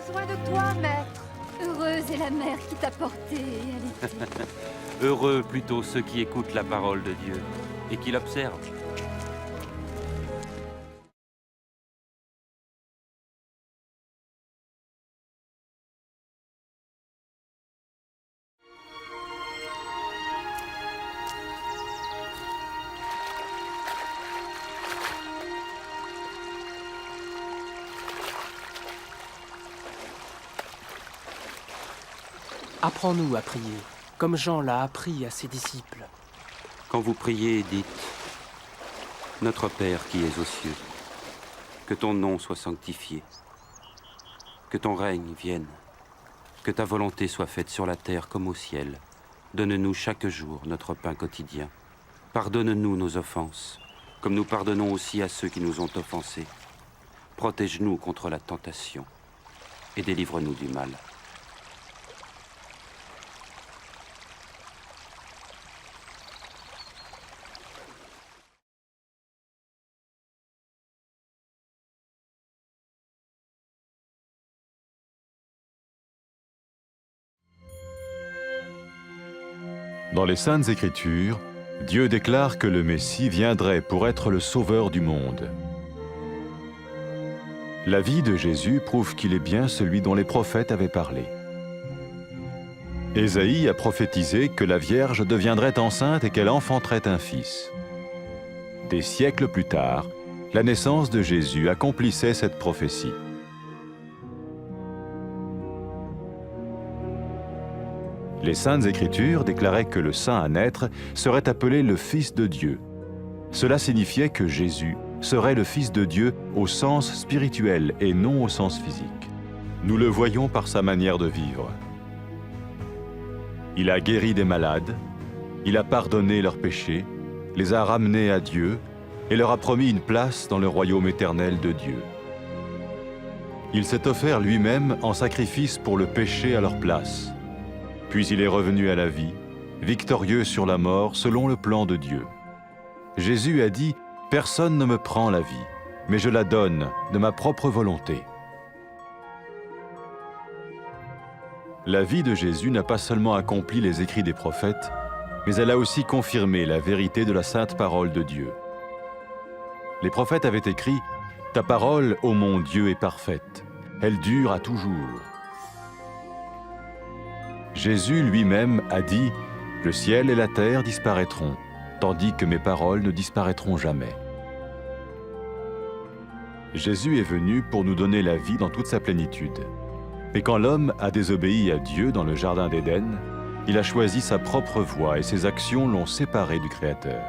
besoin de toi, maître. Heureuse est la mère qui t'a porté et allaitée. Heureux plutôt ceux qui écoutent la parole de Dieu et qui l'observent. Apprends-nous à prier, comme Jean l'a appris à ses disciples. Quand vous priez, dites « Notre Père qui es aux cieux, que ton nom soit sanctifié, que ton règne vienne, que ta volonté soit faite sur la terre comme au ciel. Donne-nous chaque jour notre pain quotidien. Pardonne-nous nos offenses, comme nous pardonnons aussi à ceux qui nous ont offensés. Protège-nous contre la tentation et délivre-nous du mal. » Dans les Saintes Écritures, Dieu déclare que le Messie viendrait pour être le sauveur du monde. La vie de Jésus prouve qu'il est bien celui dont les prophètes avaient parlé. Ésaïe a prophétisé que la Vierge deviendrait enceinte et qu'elle enfanterait un fils. Des siècles plus tard, la naissance de Jésus accomplissait cette prophétie. Les Saintes Écritures déclaraient que le saint à naître serait appelé le Fils de Dieu. Cela signifiait que Jésus serait le Fils de Dieu au sens spirituel et non au sens physique. Nous le voyons par sa manière de vivre. Il a guéri des malades, il a pardonné leurs péchés, les a ramenés à Dieu et leur a promis une place dans le royaume éternel de Dieu. Il s'est offert lui-même en sacrifice pour le péché à leur place. Puis il est revenu à la vie, victorieux sur la mort selon le plan de Dieu. Jésus a dit « Personne ne me prend la vie, mais je la donne de ma propre volonté. » La vie de Jésus n'a pas seulement accompli les écrits des prophètes, mais elle a aussi confirmé la vérité de la sainte parole de Dieu. Les prophètes avaient écrit « Ta parole, ô mon Dieu, est parfaite, elle dure à toujours. » Jésus lui-même a dit « Le ciel et la terre disparaîtront, tandis que mes paroles ne disparaîtront jamais. » Jésus est venu pour nous donner la vie dans toute sa plénitude. Et quand l'homme a désobéi à Dieu dans le jardin d'Éden, il a choisi sa propre voie et ses actions l'ont séparé du Créateur.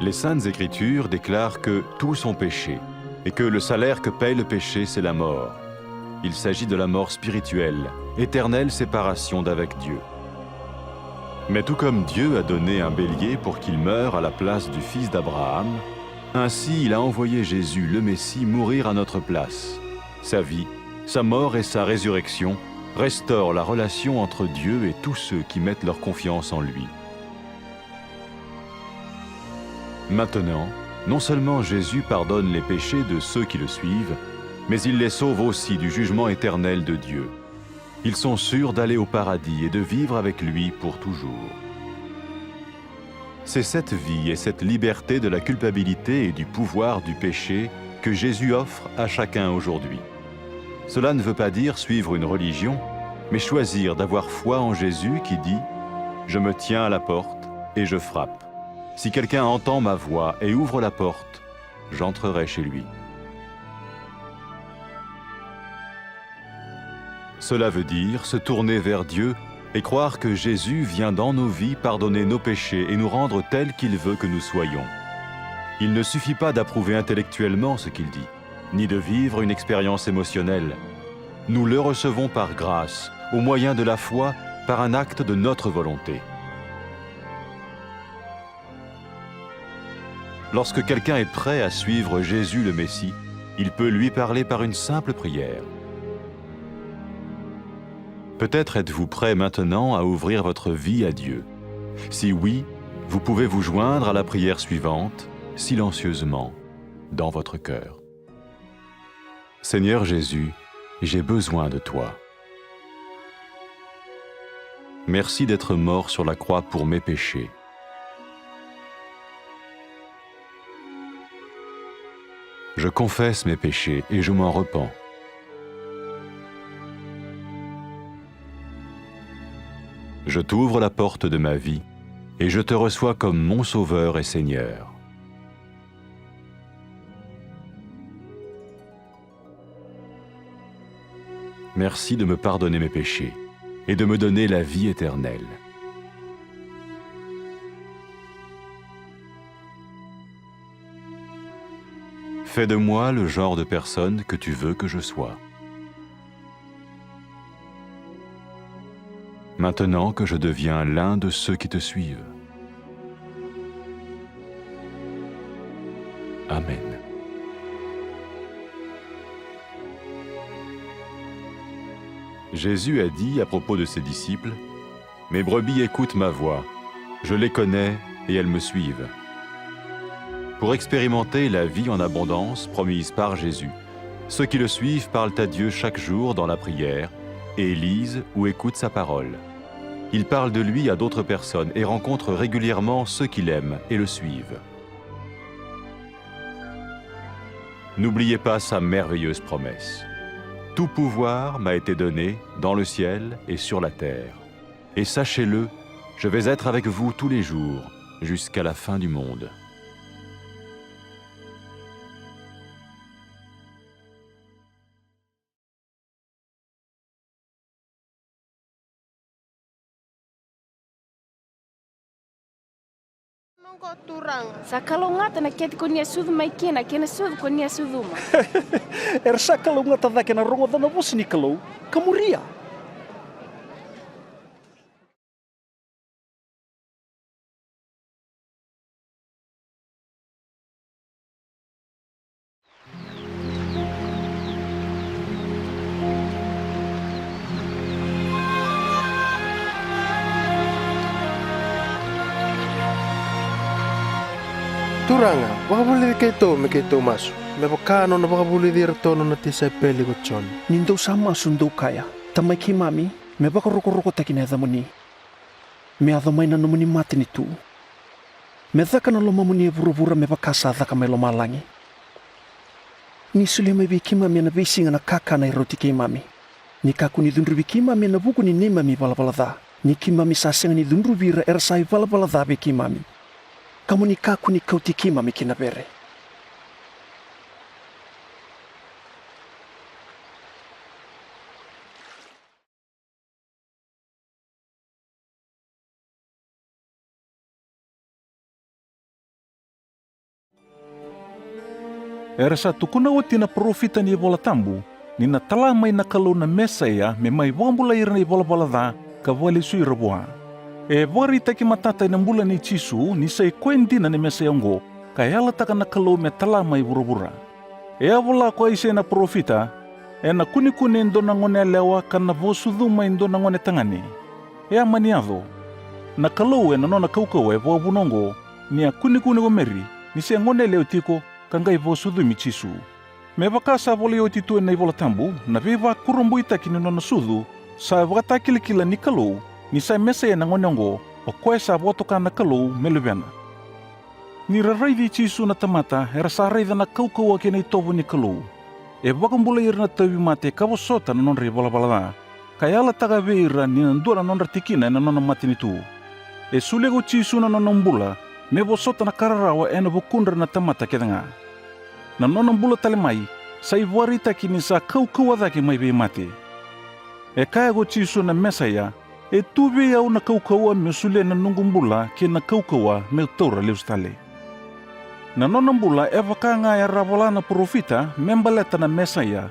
Les Saintes Écritures déclarent que tous ont péché et que le salaire que paye le péché, c'est la mort. Il s'agit de la mort spirituelle, éternelle séparation d'avec Dieu. Mais tout comme Dieu a donné un bélier pour qu'il meure à la place du fils d'Abraham, ainsi il a envoyé Jésus, le Messie, mourir à notre place. Sa vie, sa mort et sa résurrection restaurent la relation entre Dieu et tous ceux qui mettent leur confiance en lui. Maintenant, non seulement Jésus pardonne les péchés de ceux qui le suivent, mais il les sauve aussi du jugement éternel de Dieu. Ils sont sûrs d'aller au paradis et de vivre avec lui pour toujours. C'est cette vie et cette liberté de la culpabilité et du pouvoir du péché que Jésus offre à chacun aujourd'hui. Cela ne veut pas dire suivre une religion, mais choisir d'avoir foi en Jésus qui dit « Je me tiens à la porte et je frappe. Si quelqu'un entend ma voix et ouvre la porte, j'entrerai chez lui. » Cela veut dire se tourner vers Dieu et croire que Jésus vient dans nos vies pardonner nos péchés et nous rendre tels qu'il veut que nous soyons. Il ne suffit pas d'approuver intellectuellement ce qu'il dit, ni de vivre une expérience émotionnelle. Nous le recevons par grâce, au moyen de la foi, par un acte de notre volonté. Lorsque quelqu'un est prêt à suivre Jésus le Messie, il peut lui parler par une simple prière. Peut-être êtes-vous prêt maintenant à ouvrir votre vie à Dieu. Si oui, vous pouvez vous joindre à la prière suivante, silencieusement. dans votre cœur. Seigneur Jésus, j'ai besoin de toi. Merci d'être mort sur la croix pour mes péchés. Je confesse mes péchés et je m'en repens. Je t'ouvre la porte de ma vie et je te reçois comme mon Sauveur et Seigneur. Merci de me pardonner mes péchés et de me donner la vie éternelle. Fais de moi le genre de personne que tu veux que je sois. Maintenant que je deviens l'un de ceux qui te suivent. Amen. Jésus a dit à propos de ses disciples, « Mes brebis écoutent ma voix, je les connais et elles me suivent. » Pour expérimenter la vie en abondance promise par Jésus, ceux qui le suivent parlent à Dieu chaque jour dans la prière et lisent ou écoutent sa parole. Ils parlent de lui à d'autres personnes et rencontrent régulièrement ceux qui l'aiment et le suivent. N'oubliez pas sa merveilleuse promesse. Tout pouvoir m'a été donné dans le ciel et sur la terre. Et sachez-le, je vais être avec vous tous les jours, jusqu'à la fin du monde. Sakalongata na kete konia sudhu maikena kena sudhu konia sudhuma. Era sakalongata dhake na rongo dhana vosi ni kalau, kamuria. Turanga, wakabuli me keto masu. Me wakano na wakabuli tono na tisai peli ko chon. Nindo sama sundo kaya. Tamai ki mami, me baka roko taki na dhamuni. Me adhamai na numuni mati ni tu. Me dhaka na loma muni e vura me bakasa dhaka mai loma langi. Ni suli mai biki mami na bisinga na kaka na iroti ki mami. Ni kaku ni dhundru biki mami na buku ni nema mi balabala dha. Ni ki mami sasenga ni dhundru vira ersai balabala dha biki mami. Kamu ni kaku ni kauti ki mami kina bere. Era sa tukuna o tina profita ni bola tambu, ni na tala mai na kalau na mesa ia me mai wambula ira ni bola dha ka wale sui raboa. E wari taki matata ina mbula ni chisu ni sai kwendina ni mesa yango, ka yala taka na kalau me tala mai burabura. E avola ko ise na profita, e na kunikune ndo na ngone lewa ka na vosuduma ndo na ngone tangani. E a maniado, na kalau e na nona kaukau e voa bunongo, ni a kunikune gomeri, ni se ngone leo tiko, kangai vosudu michisu. Me wakasa vole o titu e na ivola tambu, na viva kurombo itaki ni nona sudu, sa wakatakilikila ni kalau, ni sa mesa e na ngonongo, o koe sa votoka na kalau meluvena. Ni raraidi chisu na tamata, era sa raida na kaukau ake na itovu ni kalau. E wakambula ira na tawi mate kawasota na nonri balabalada, kayala taga veira ni nandura nonra tikina na nona mati ni tu. E sulego chisu na nonambula, me vosota na kararawa e na vukundra na tamata kedanga. Na nonambula talemai, sa iwarita ki ni sa kaukau adake mai be mate. E kaya go chisu na mesa ia, e tuve au na kaukaua me sule na nungumbula ke na kaukaua me taura leustale. Na nonambula e wakanga e rawola na profita membaleta na mesa ia,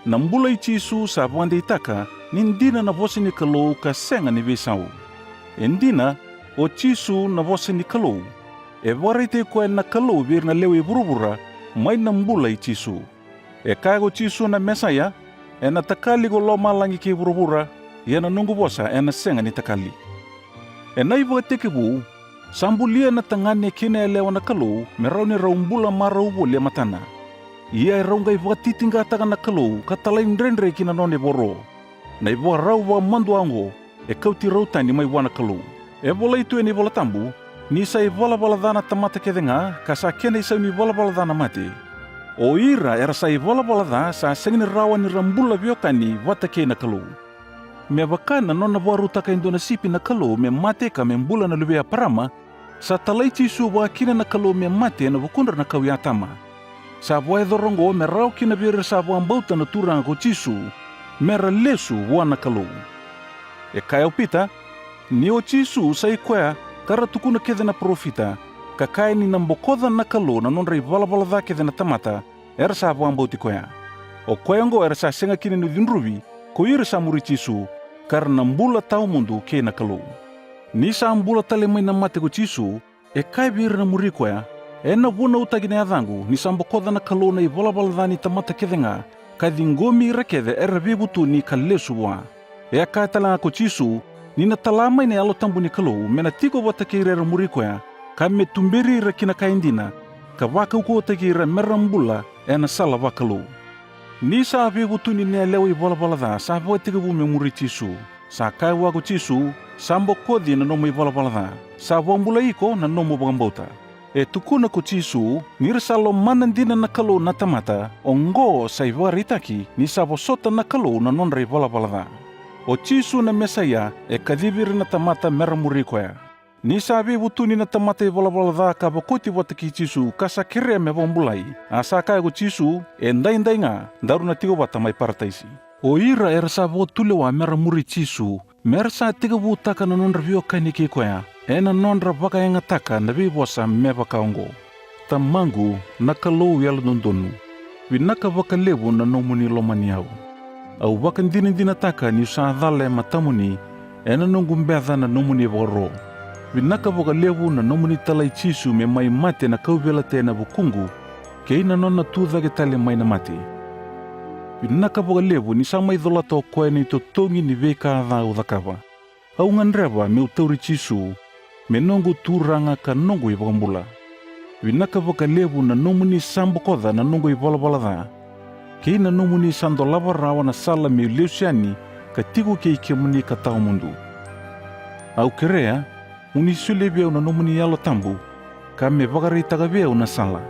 na mbula i chisu sa wande itaka nindina na vosi ni kalou ka senga ni vesau. E ndina o chisu na vosi ni kalou. E warite koe na kalou vir na lewe burubura mai na mbula i chisu. E kago chisu na mesa ia, e na takali go loma langi ke burubura, ia na nungu vosa e na senga ni takali. E nai wakateke bu, Sambulia na tangane kina elewa na kalou, me rauni raumbula maraubo le matana. Ia e raungai vatitinga taga na kalou, katalai nrenre kina none boro. Na iwa rau wa mandu ango, e kauti rautani mai wana kalou. E vola itu e ni vola tambu, ni sa i vola dana tamata kedenga, ka sa kena i sa ni vola dana mate. O ira era sa i vola da sa sengini rawa ni rambula viokani wata ke na kalou. Me wakana nona waru taka indona sipi na kalou me mate ka me mbula na lubea parama, sa talai tisu wa kina na kalou me mate na wakundra na kau yatama. Sa voe dorongo me rau kina vire sa voa mbauta na turanga ko tisu, me ra lesu voa na kalou. E kai au pita, ni o tisu sa i kwea kara tukuna kede na profita, ka kai ni nambokoda na kalou na nonra i vala da kede na tamata, era sa voa mbauti kwea. O kweango era sa senga kini ni dinruvi, ko ira sa muri tisu, kara na mbula tau mundu ke na kalou. Ni sa mbula tale mai na mate ko tisu, e kai vire na muri kwea, e na vuna utagine adhangu ni sambokoda na kalou na i vala dhani tamata kedenga, ka dingomi ira kede era vibutu ni ka lesu voa. E a kai talanga ko tisu, ni na talamai ne alo tambu ni kalou, me na tiko wata ke ira muri kwea, ka me tumberi ira kina ka indina, ka waka uko wata ke ira merambula e na sala wakalou. Ni sa vibutu ni ne leo i vala dha, sa voa tika vu me muri tisu, sa kai wako tisu, sambo kodi na nomo i vala dha, sa voa mbula iko na nomo bagambauta. E tukuna ko tisu, nira salo manandina na kalou na tamata, o ngo sa i varitaki ni sa sota na kalou na nonra i vala dha. O tisu na mesaya e kadiviri na tamata mera muri koea. Ni sa vibutuni na tamata i vala dha ka vakoti wataki tisu ka sa kere me vombulai, a sa kai ko tisu e ndai nga daru na tigo wata mai parataisi. O ira era sa vo tulewa mera muri tisu, mera sa tiga vutaka na nonra vio kainiki koea, e na nonra vaka enga taka na vivosa me vakaongo. Tamangu na kalou yala dondonu, vinaka vaka levu na nomuni lomaniau. Au waka ndina taka ni sa dhale matamuni, e na nongumbedha na nomuni voro. Vinaka vaka levu na nomuni talai tisu me mai mate na kauvela te na vukungu, ke ina nona tudhage tale mai na mate. Vinaka vaka levu ni sa mai dholata o koe ni totongi ni veka adha o dhakava. Au nganreva me utauri tisu, me nongu turanga ka nongu i vakambula. Vinaka vaka levu na nomuni sambokoda na nongu i vala dha. Ke ina nomuni sando lava rawa na sala me leusiani ka tiku ke ike muni ka tau mundu. Au kerea, uni sule veu na nomuni yalo tambu, ka me vakaritaga veu na sala.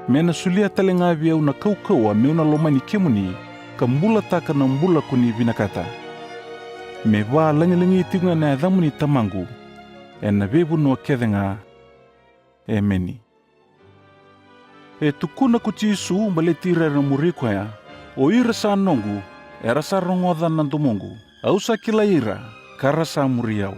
Me na sulia talenga veu na kaukaua me una lomani kemuni, ka mbula taka na mbula kuni vinakata. Me wa langilangi tinga na adhamuni tamangu, e na vebu no kedenga, e meni. E tukuna ko tisu mbale tira na muri koea, o ira sa nongu, era sa rongoda na domongu, au sa kila ira, kara sa muri au.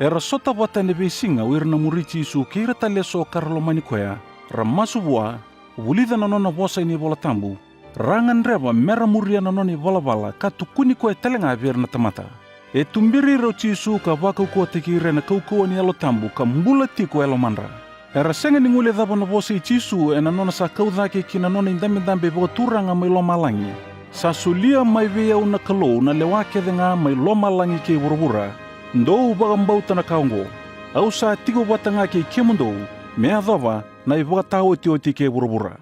Era sota wata ne vesinga o ira na muri tisu ke ira taleso karalomani koea, ramasu voa, vulida na nona vosa ini vola tambu, rangan reva mera muria na noni vala ka tukuni koe telenga vir na tamata. E tumbiri ro tisu ka waka ukua teki ira na kaukua ni alo tambu ka mbula tiko elo manra. Era senga ni ngule dhaba na vosa i tisu e na nona sa kaudhake ki na nona indambe voka turanga mai loma langi. Sa sulia mai vea una kalou na lewake dhenga mai loma langi ke burubura, ndou bagambauta na kaungo. Au sa tigo watanga ke kemundou, mea dhava na i voka tau oti ke burubura.